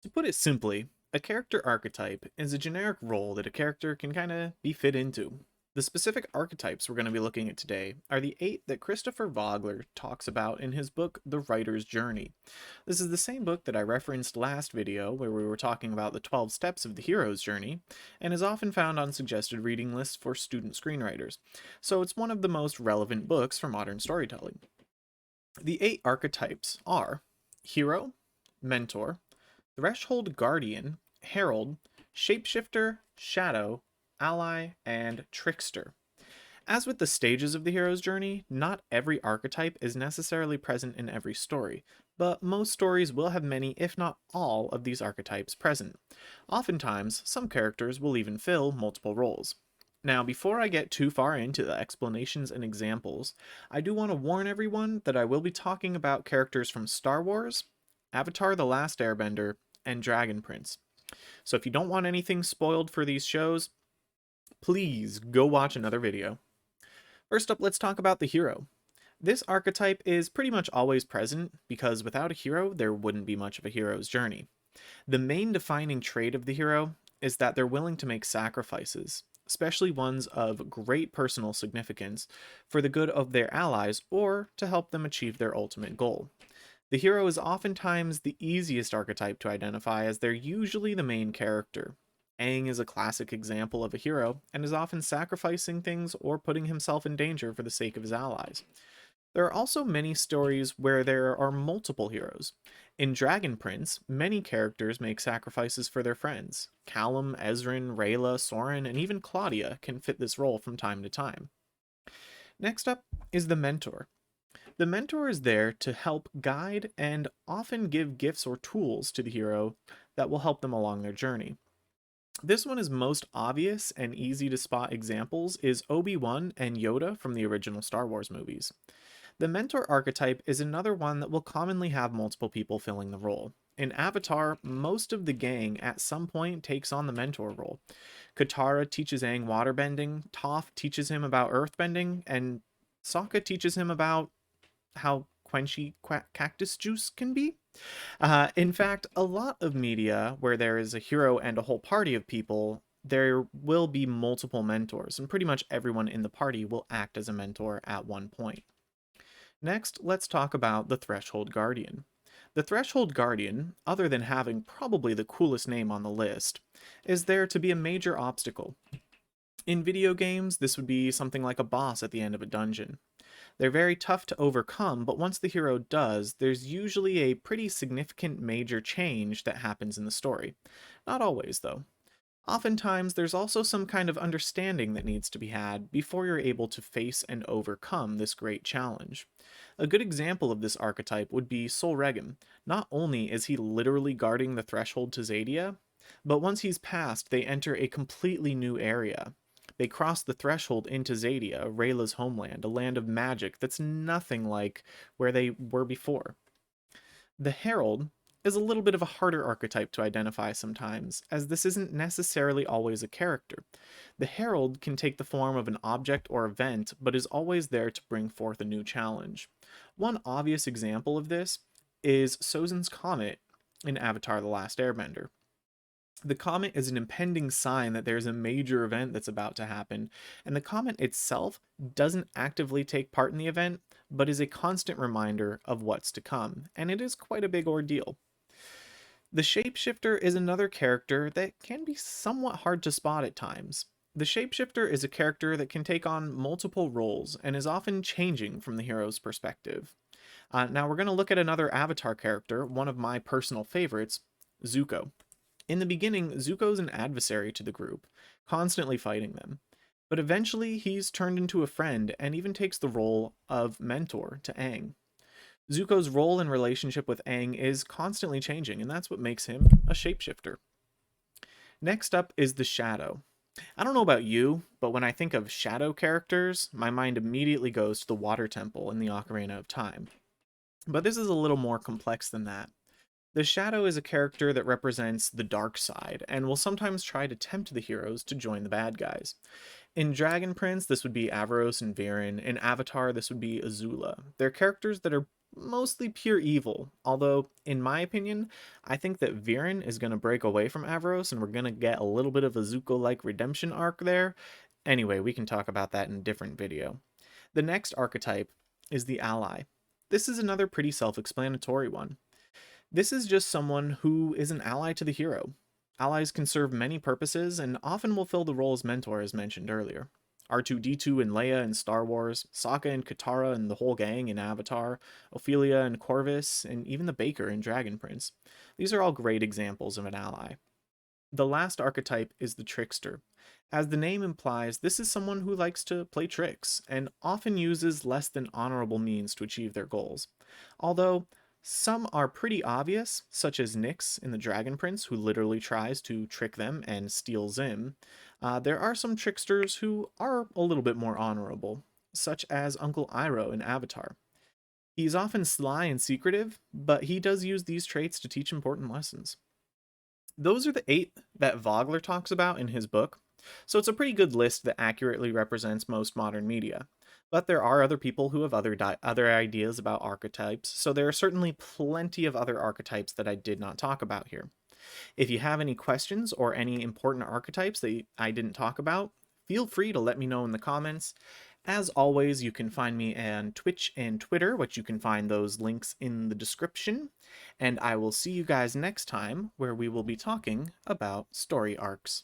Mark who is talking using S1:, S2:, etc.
S1: To put it simply, a character archetype is a generic role that a character can kind of be fit into. The specific archetypes we're going to be looking at today are the 8 that Christopher Vogler talks about in his book, The Writer's Journey. This is the same book that I referenced last video where we were talking about the 12 steps of the hero's journey, and is often found on suggested reading lists for student screenwriters, so it's one of the most relevant books for modern storytelling. The 8 archetypes are hero, mentor, Threshold Guardian, Herald, Shapeshifter, Shadow, Ally, and Trickster. As with the stages of the hero's journey, not every archetype is necessarily present in every story, but most stories will have many, if not all, of these archetypes present. Oftentimes, some characters will even fill multiple roles. Now, before I get too far into the explanations and examples, I do want to warn everyone that I will be talking about characters from Star Wars, Avatar The Last Airbender, and Dragon Prince. So if you don't want anything spoiled for these shows, please go watch another video. First up, let's talk about the hero. This archetype is pretty much always present because without a hero, there wouldn't be much of a hero's journey. The main defining trait of the hero is that they're willing to make sacrifices, especially ones of great personal significance, for the good of their allies or to help them achieve their ultimate goal. The hero is oftentimes the easiest archetype to identify as they're usually the main character. Aang is a classic example of a hero and is often sacrificing things or putting himself in danger for the sake of his allies. There are also many stories where there are multiple heroes. In Dragon Prince, many characters make sacrifices for their friends. Callum, Ezrin, Rayla, Soren, and even Claudia can fit this role from time to time. Next up is the mentor. The mentor is there to help guide and often give gifts or tools to the hero that will help them along their journey. This one is most obvious and easy to spot examples is Obi-Wan and Yoda from the original Star Wars movies. The mentor archetype is another one that will commonly have multiple people filling the role. In Avatar, most of the gang at some point takes on the mentor role. Katara teaches Aang waterbending, Toph teaches him about earthbending, and Sokka teaches him about how quenchy cactus juice can be. In fact, a lot of media where there is a hero and a whole party of people, there will be multiple mentors, and pretty much everyone in the party will act as a mentor at one point. Next, let's talk about the Threshold Guardian. The Threshold Guardian, other than having probably the coolest name on the list, is there to be a major obstacle. In video games, this would be something like a boss at the end of a dungeon. They're very tough to overcome, but once the hero does, there's usually a pretty significant major change that happens in the story. Not always, though. Oftentimes, there's also some kind of understanding that needs to be had before you're able to face and overcome this great challenge. A good example of this archetype would be Sol Regem. Not only is he literally guarding the threshold to Zadia, but once he's passed, they enter a completely new area. They cross the threshold into Zadia, Rayla's homeland, a land of magic that's nothing like where they were before. The Herald is a little bit of a harder archetype to identify sometimes, as this isn't necessarily always a character. The Herald can take the form of an object or event, but is always there to bring forth a new challenge. One obvious example of this is Sozin's Comet in Avatar The Last Airbender. The comet is an impending sign that there's a major event that's about to happen, and the comet itself doesn't actively take part in the event, but is a constant reminder of what's to come, and it is quite a big ordeal. The Shapeshifter is another character that can be somewhat hard to spot at times. The Shapeshifter is a character that can take on multiple roles and is often changing from the hero's perspective. Now we're going to look at another Avatar character, one of my personal favorites, Zuko. In the beginning, Zuko's an adversary to the group, constantly fighting them. But eventually, he's turned into a friend and even takes the role of mentor to Aang. Zuko's role and relationship with Aang is constantly changing, and that's what makes him a shapeshifter. Next up is the Shadow. I don't know about you, but when I think of shadow characters, my mind immediately goes to the Water Temple in the Ocarina of Time. But this is a little more complex than that. The Shadow is a character that represents the dark side, and will sometimes try to tempt the heroes to join the bad guys. In Dragon Prince, this would be Avaros and Viren. In Avatar, this would be Azula. They're characters that are mostly pure evil. Although, in my opinion, I think that Viren is going to break away from Averos and we're going to get a little bit of a Zuko-like redemption arc there. Anyway, we can talk about that in a different video. The next archetype is the ally. This is another pretty self-explanatory one. This is just someone who is an ally to the hero. Allies can serve many purposes and often will fill the role as mentor, as mentioned earlier. R2D2 and Leia in Star Wars, Sokka and Katara and the whole gang in Avatar, Ophelia and Corvus, and even the Baker in Dragon Prince. These are all great examples of an ally. The last archetype is the Trickster. As the name implies, this is someone who likes to play tricks and often uses less than honorable means to achieve their goals. Although some are pretty obvious, such as Nyx in the Dragon Prince, who literally tries to trick them and steal Zim. There are some tricksters who are a little bit more honorable, such as Uncle Iroh in Avatar. He's often sly and secretive, but he does use these traits to teach important lessons. Those are the 8 that Vogler talks about in his book, so it's a pretty good list that accurately represents most modern media. But there are other people who have other ideas about archetypes, so there are certainly plenty of other archetypes that I did not talk about here. If you have any questions or any important archetypes that I didn't talk about, feel free to let me know in the comments. As always, you can find me on Twitch and Twitter, which you can find those links in the description. And I will see you guys next time, where we will be talking about story arcs.